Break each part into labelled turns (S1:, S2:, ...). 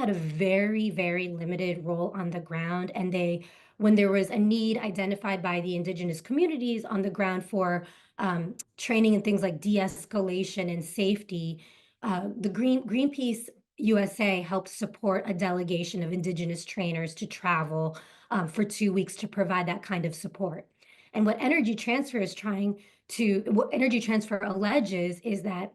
S1: had a very, very limited role on the ground, and when there was a need identified by the indigenous communities on the ground for training and things like de-escalation and safety, the Greenpeace USA helped support a delegation of indigenous trainers to travel for 2 weeks to provide that kind of support. And what Energy Transfer alleges is that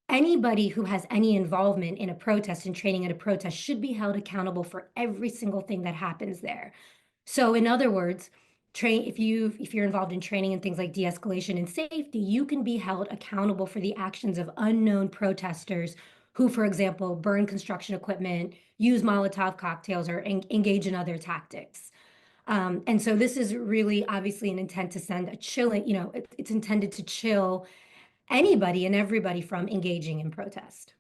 S1: anybody who has any involvement in a protest and training at a protest should be held accountable for every single thing that happens there. So in other words, if you're involved in training and things like de-escalation and safety, you can be held accountable for the actions of unknown protesters who, for example, burn construction equipment, use Molotov cocktails, or engage in other tactics. And so this is really obviously an intent to send a chilling, it's intended to chill anybody and everybody from engaging in protest.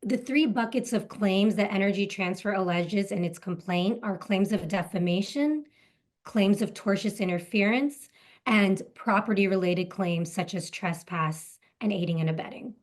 S1: The three buckets of claims that Energy Transfer alleges in its complaint are claims of defamation, claims of tortious interference, and property-related claims such as trespass and aiding and abetting.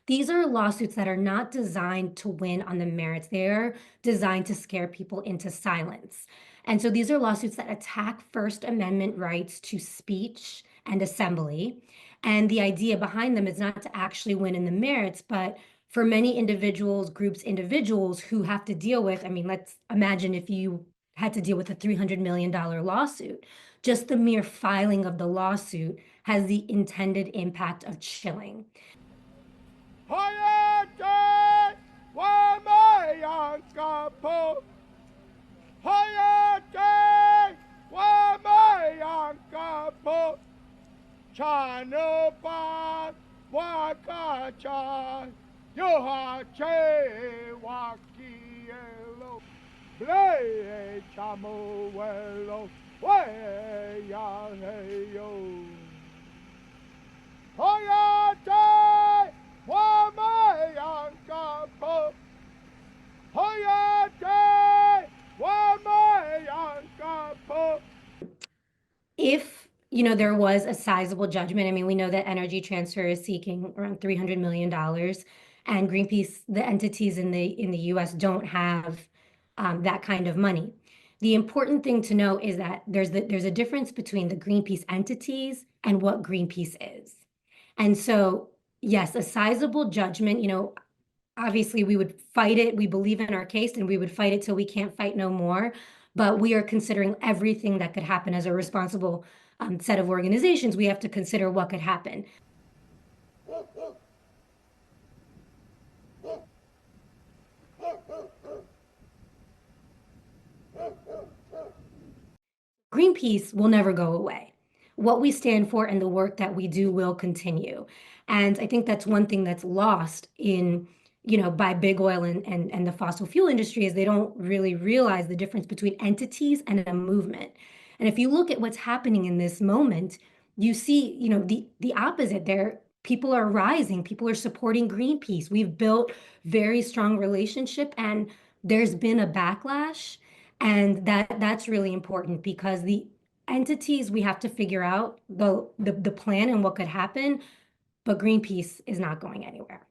S1: These are lawsuits that are not designed to win on the merits. They are designed to scare people into silence. And so these are lawsuits that attack First Amendment rights to speech and assembly. And the idea behind them is not to actually win in the merits, but for many individuals who have to deal with, I mean, let's imagine if you had to deal with a $300 million lawsuit. Just the mere filing of the lawsuit has the intended impact of chilling.
S2: Hayate wamayankapo. Hayate wamayankapo. Chanopa wakacha. Yohache wakielo. Blay chamuelo. Wayaheyo. Hayate wamayankapo. Hayate wamayankapo.
S1: If there was a sizable judgment, I mean, we know that Energy Transfer is seeking around $300 million, and Greenpeace, the entities in the U.S. don't have that kind of money. The important thing to know is that there's a difference between the Greenpeace entities and what Greenpeace is. And so, yes, a sizable judgment, obviously we would fight it. We believe in our case and we would fight it till we can't fight no more. But we are considering everything that could happen as a responsible set of organizations. We have to consider what could happen. Greenpeace will never go away. What we stand for and the work that we do will continue. And I think that's one thing that's lost by big oil and the fossil fuel industry is they don't really realize the difference between entities and a movement. And if you look at what's happening in this moment, you see, the opposite there. People are rising. People are supporting Greenpeace. We've built very strong relationship, and there's been a backlash. And that's really important because the entities, we have to figure out the plan and what could happen, but Greenpeace is not going anywhere.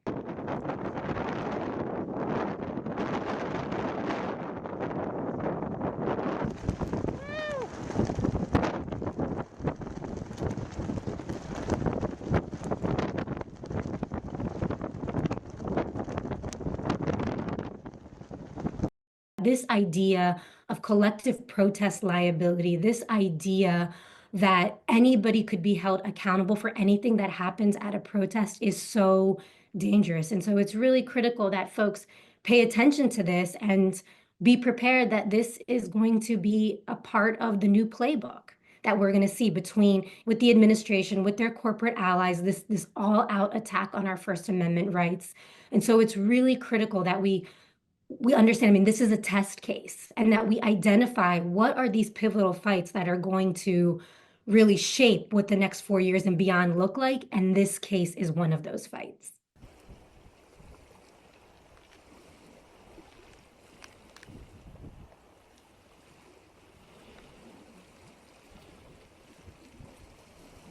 S1: This idea of collective protest liability, this idea that anybody could be held accountable for anything that happens at a protest is so dangerous. And so it's really critical that folks pay attention to this and be prepared that this is going to be a part of the new playbook that we're going to see between with the administration, with their corporate allies, this all-out attack on our First Amendment rights. And so it's really critical that we understand, I mean, this is a test case, and that we identify what are these pivotal fights that are going to really shape what the next 4 years and beyond look like. And this case is one of those fights.